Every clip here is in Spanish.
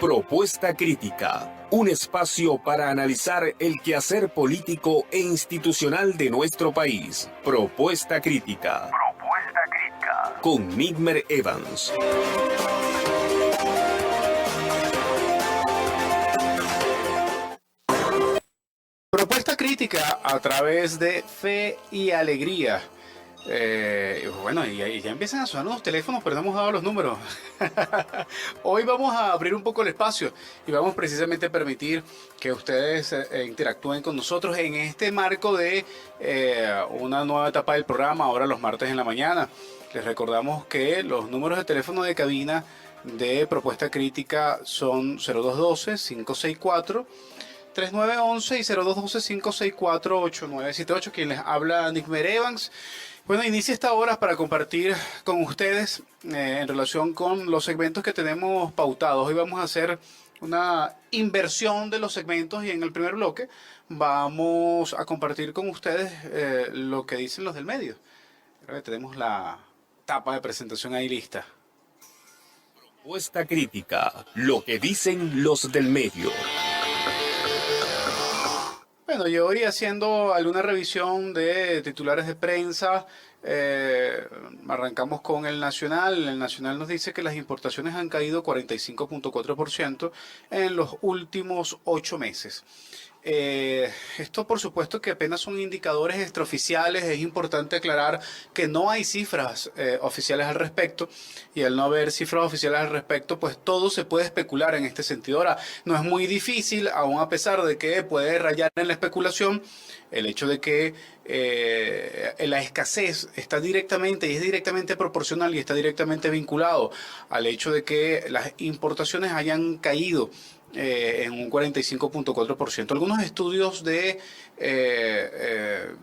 Propuesta Crítica, un espacio para analizar el quehacer político e institucional de nuestro país. Propuesta Crítica. Propuesta Crítica. Con Nigmer Evans. Propuesta Crítica a través de Fe y Alegría. Y ya empiezan a sonar los teléfonos, pero no hemos dado los números. Hoy vamos a abrir un poco el espacio y vamos precisamente a permitir que ustedes interactúen con nosotros en este marco de una nueva etapa del programa, ahora los martes en la mañana. Les recordamos que los números de teléfono de cabina de Propuesta Crítica son 0212-564 3911 y 0212-564-8978. Quien les habla, Nigmer Evans. Bueno, inicia esta hora para compartir con ustedes en relación con los segmentos que tenemos pautados. Hoy vamos a hacer una inversión de los segmentos y en el primer bloque vamos a compartir con ustedes lo que dicen los del medio. Creo que tenemos la tapa de presentación ahí lista. Propuesta Crítica, lo que dicen los del medio. Bueno, yo iría haciendo alguna revisión de titulares de prensa. Arrancamos con el Nacional. El Nacional nos dice que las importaciones han caído 45.4% en los últimos 8 meses. Esto por supuesto que apenas son indicadores extraoficiales. Es importante aclarar que no hay cifras oficiales al respecto, y al no haber cifras oficiales al respecto, pues todo se puede especular en este sentido. Ahora, no es muy difícil, aún a pesar de que puede rayar en la especulación, el hecho de que la escasez está directamente y es directamente proporcional y está directamente vinculado al hecho de que las importaciones hayan caído en un 45.4%. Algunos estudios de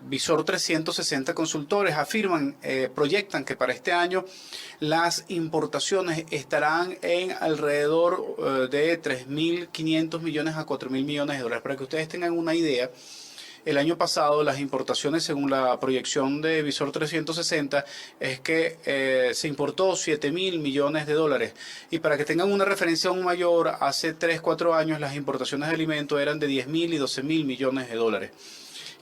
Visor 360 Consultores afirman, proyectan que para este año las importaciones estarán en alrededor de 3.500 millones a 4.000 millones de dólares. Para que ustedes tengan una idea, el año pasado las importaciones, según la proyección de Visor 360, es que se importó 7.000 millones de dólares. Y para que tengan una referencia aún mayor, hace 3-4 años las importaciones de alimentos eran de 10.000 y 12.000 millones de dólares.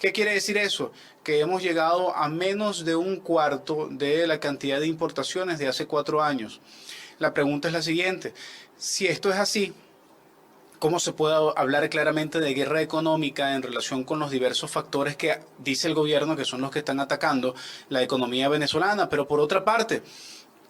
¿Qué quiere decir eso? Que hemos llegado a menos de un cuarto de la cantidad de importaciones de hace 4 años. La pregunta es la siguiente: si esto es así, ¿cómo se puede hablar claramente de guerra económica en relación con los diversos factores que dice el gobierno que son los que están atacando la economía venezolana? Pero por otra parte,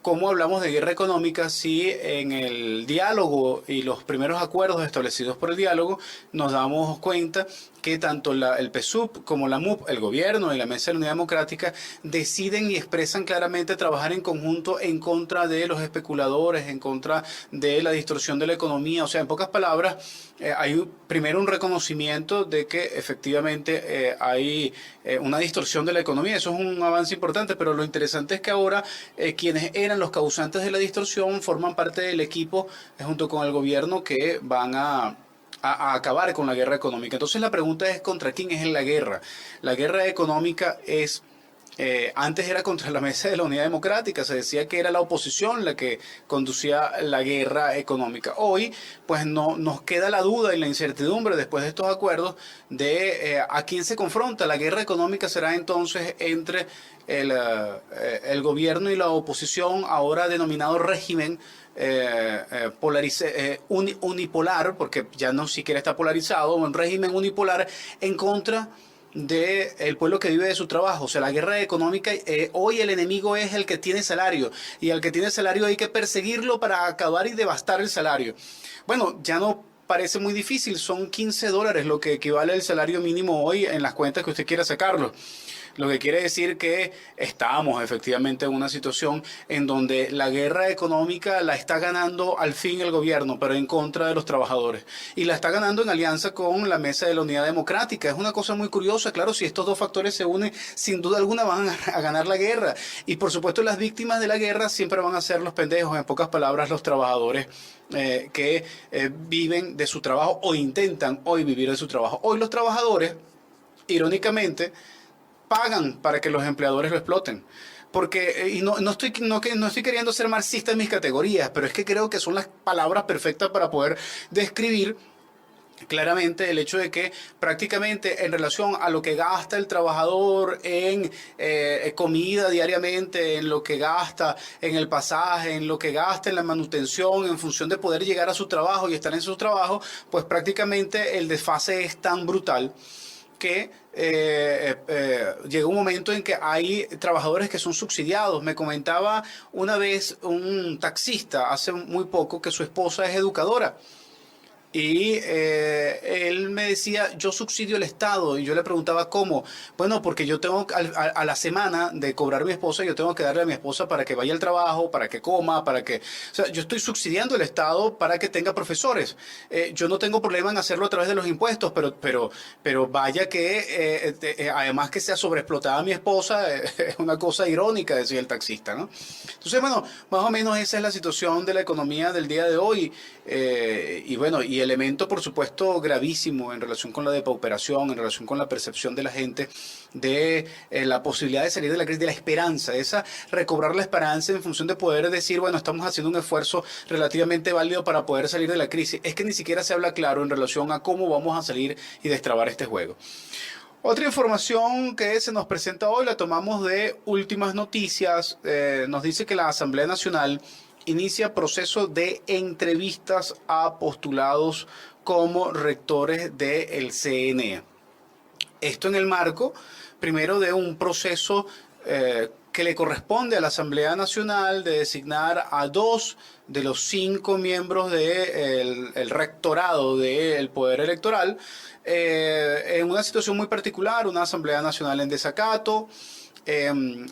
¿cómo hablamos de guerra económica si en el diálogo y los primeros acuerdos establecidos por el diálogo nos damos cuenta que tanto el PSUV como la MUP, el gobierno y la Mesa de la Unidad Democrática, deciden y expresan claramente trabajar en conjunto en contra de los especuladores, en contra de la distorsión de la economía? O sea, en pocas palabras, hay primero un reconocimiento de que efectivamente hay una distorsión de la economía. Eso es un avance importante, pero lo interesante es que ahora quienes eran los causantes de la distorsión forman parte del equipo junto con el gobierno que van a acabar con la guerra económica. Entonces la pregunta es: ¿contra quién es la guerra? La guerra económica es... antes era contra la Mesa de la Unidad Democrática, se decía que era la oposición la que conducía la guerra económica. Hoy, pues no nos queda la duda y la incertidumbre después de estos acuerdos de a quién se confronta. La guerra económica será entonces entre el gobierno y la oposición, ahora denominado régimen unipolar, porque ya no siquiera está polarizado, un régimen unipolar en contra del pueblo que vive de su trabajo. O sea, la guerra económica, hoy el enemigo es el que tiene salario, y al que tiene salario hay que perseguirlo para acabar y devastar el salario. Bueno, ya no parece muy difícil, son $15 lo que equivale al salario mínimo hoy en las cuentas que usted quiera sacarlo. Lo que quiere decir que estamos efectivamente en una situación en donde la guerra económica la está ganando al fin el gobierno, pero en contra de los trabajadores. Y la está ganando en alianza con la Mesa de la Unidad Democrática. Es una cosa muy curiosa. Claro, si estos dos factores se unen, sin duda alguna van a ganar la guerra. Y por supuesto las víctimas de la guerra siempre van a ser los pendejos, en pocas palabras, los trabajadores que viven de su trabajo o intentan hoy vivir de su trabajo. Hoy los trabajadores, irónicamente, pagan para que los empleadores lo exploten. porque no estoy queriendo ser marxista en mis categorías, pero es que creo que son las palabras perfectas para poder describir claramente el hecho de que prácticamente en relación a lo que gasta el trabajador en comida diariamente, en lo que gasta en el pasaje, en lo que gasta en la manutención, en función de poder llegar a su trabajo y estar en su trabajo, pues prácticamente el desfase es tan brutal que llega un momento en que hay trabajadores que son subsidiados. Me comentaba una vez un taxista hace muy poco que su esposa es educadora. Y él me decía, yo subsidio el Estado. Y yo le preguntaba, ¿cómo? Bueno, porque yo tengo, a la semana de cobrar a mi esposa, yo tengo que darle a mi esposa para que vaya al trabajo, para que coma, para que... O sea, yo estoy subsidiando el Estado para que tenga profesores. Yo no tengo problema en hacerlo a través de los impuestos, pero vaya que, además que sea sobreexplotada mi esposa, es una cosa irónica, decía el taxista, ¿no? Entonces, bueno, más o menos esa es la situación de la economía del día de hoy. Y bueno, y elemento, por supuesto, gravísimo en relación con la depauperación, en relación con la percepción de la gente de la posibilidad de salir de la crisis, de la esperanza, esa recobrar la esperanza en función de poder decir, bueno, estamos haciendo un esfuerzo relativamente válido para poder salir de la crisis. Es que ni siquiera se habla claro en relación a cómo vamos a salir y destrabar este juego. Otra información que se nos presenta hoy la tomamos de Últimas Noticias. Nos dice que la Asamblea Nacional inicia proceso de entrevistas a postulados como rectores del CNE. Esto en el marco, primero, de un proceso que le corresponde a la Asamblea Nacional de designar a 2 de los 5 miembros del rectorado del Poder Electoral, en una situación muy particular, una Asamblea Nacional en desacato.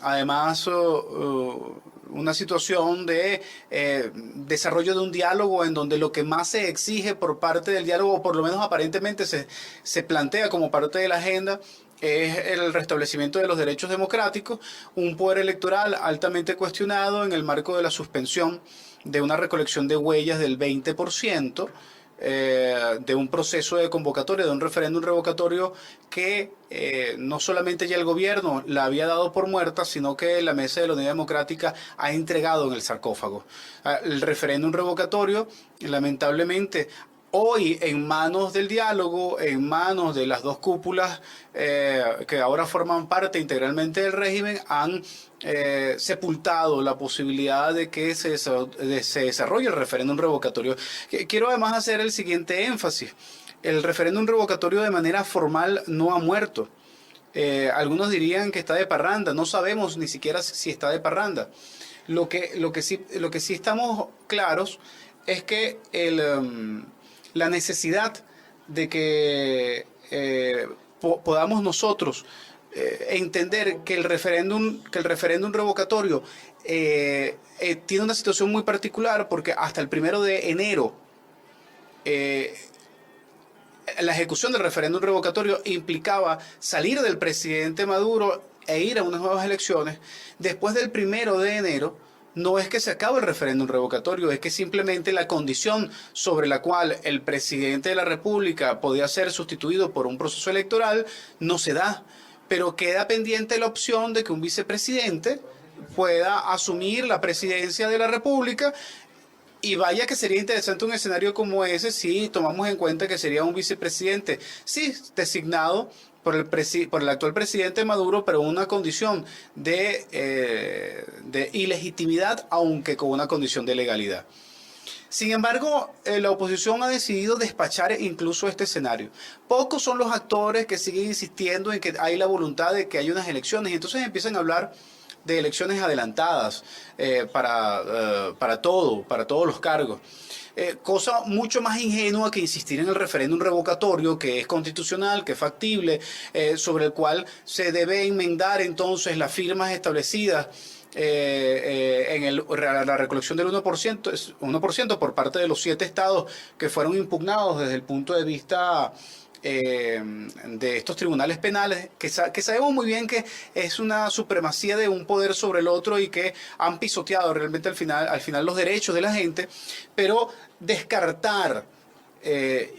Además, una situación de desarrollo de un diálogo en donde lo que más se exige por parte del diálogo, o por lo menos aparentemente se plantea como parte de la agenda, es el restablecimiento de los derechos democráticos, un poder electoral altamente cuestionado en el marco de la suspensión de una recolección de huellas del 20%, de un proceso de convocatoria, de un referéndum revocatorio que no solamente ya el gobierno la había dado por muerta, sino que la Mesa de la Unidad Democrática ha entregado en el sarcófago. El referéndum revocatorio, lamentablemente, hoy en manos del diálogo, en manos de las 2 cúpulas que ahora forman parte integralmente del régimen, han sepultado la posibilidad de que se desarrolle el referéndum revocatorio. Quiero además hacer el siguiente énfasis. El referéndum revocatorio de manera formal no ha muerto. Algunos dirían que está de parranda. No sabemos ni siquiera si está de parranda. Lo que sí estamos claros es que la necesidad de que podamos nosotros entender que el referéndum revocatorio tiene una situación muy particular, porque hasta el 1 de enero la ejecución del referéndum revocatorio implicaba salir del presidente Maduro e ir a unas nuevas elecciones. Después del 1 de enero no es que se acabe el referéndum revocatorio, es que simplemente la condición sobre la cual el presidente de la República podía ser sustituido por un proceso electoral no se da, pero queda pendiente la opción de que un vicepresidente pueda asumir la presidencia de la República. Y vaya que sería interesante un escenario como ese si tomamos en cuenta que sería un vicepresidente, sí, designado por el actual presidente Maduro, pero una condición de ilegitimidad, aunque con una condición de legalidad. Sin embargo, la oposición ha decidido despachar incluso este escenario. Pocos son los actores que siguen insistiendo en que hay la voluntad de que haya unas elecciones, y entonces empiezan a hablar de elecciones adelantadas para todos los cargos. Cosa mucho más ingenua que insistir en el referéndum revocatorio, que es constitucional, que es factible, sobre el cual se debe enmendar entonces las firmas establecidas en la recolección del 1% por parte de los 7 estados que fueron impugnados desde el punto de vista de estos tribunales penales, que sabemos muy bien que es una supremacía de un poder sobre el otro y que han pisoteado realmente al final los derechos de la gente, pero descartar,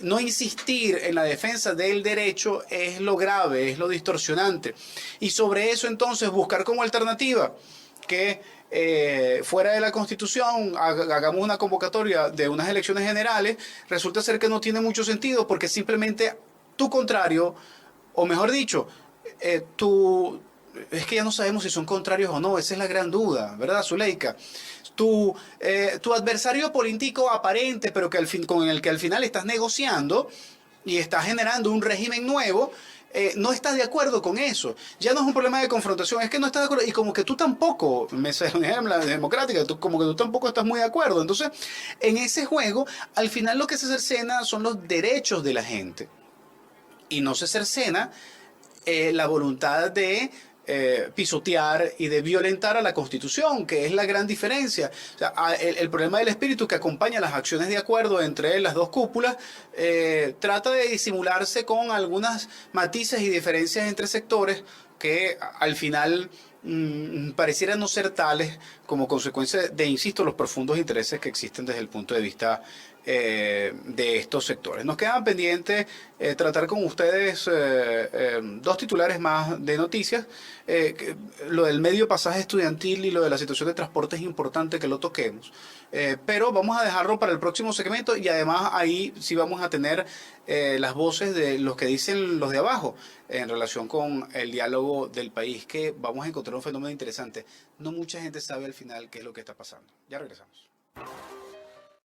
no insistir en la defensa del derecho es lo grave, es lo distorsionante. Y sobre eso entonces buscar como alternativa que fuera de la Constitución hagamos una convocatoria de unas elecciones generales, resulta ser que no tiene mucho sentido porque simplemente tu contrario, o mejor dicho, es que ya no sabemos si son contrarios o no, esa es la gran duda, ¿verdad, Zuleika? Tu adversario político aparente, pero que con el que al final estás negociando y estás generando un régimen nuevo, no estás de acuerdo con eso. Ya no es un problema de confrontación, es que no estás de acuerdo. Y como que tú tampoco, la democrática, como que tú tampoco estás muy de acuerdo. Entonces, en ese juego, al final lo que se cercena son los derechos de la gente. Y no se cercena la voluntad de pisotear y de violentar a la Constitución, que es la gran diferencia. O sea, el problema del espíritu que acompaña las acciones de acuerdo entre las dos cúpulas trata de disimularse con algunas matices y diferencias entre sectores que al final parecieran no ser tales como consecuencia de, insisto, los profundos intereses que existen desde el punto de vista de estos sectores. Nos quedan pendientes tratar con ustedes dos titulares más de noticias. Lo del medio pasaje estudiantil y lo de la situación de transporte es importante que lo toquemos. Pero vamos a dejarlo para el próximo segmento y además ahí sí vamos a tener las voces de los que dicen los de abajo en relación con el diálogo del país, que vamos a encontrar un fenómeno interesante. No mucha gente sabe al final qué es lo que está pasando. Ya regresamos.